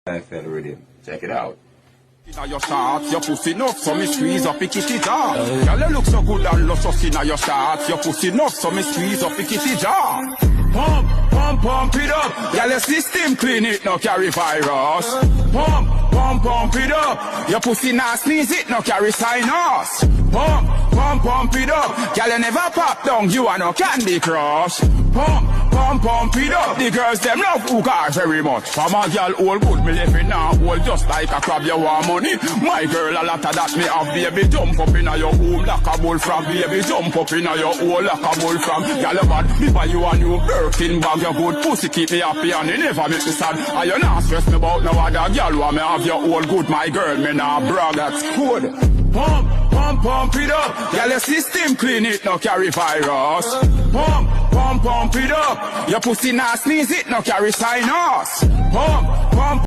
NFL rhythm. Check it out. Inna your shorts, your pussy enough, so me squeeze up, pick it up. Girl, you look so good and luscious inna your shorts, your pussy enough, so me squeeze up, pick it up. Pump, pump, pump it up. Girl, your system clean, it no carry virus. Pump, pump, pump it up. Your pussy not sneeze, it no carry sinus. Pump, pump, pump it up. Girl, you never pop down, you are no Candy Crush. Pump, pump, pump it up. The girls them love Hugar very much. From a girl all good, me left it now hold just like a crab. You want money? My girl, a lot of that me have. Baby, jump up inna your home like a bull frog. Baby, jump up inna your hole like a bull frog. Girl, you bad, me buy you a new Birkin bag. Your good pussy keep me happy and it never make me sad. And you not stress me about no other girl. Want me have your all good, my girl, me nah brag, that's good. Pump, pump, pump it up. Girl, your system clean, it no carry virus. Pump, pump, pump it up. Your pussy not sneeze, it no carry sinus. Pump, pump.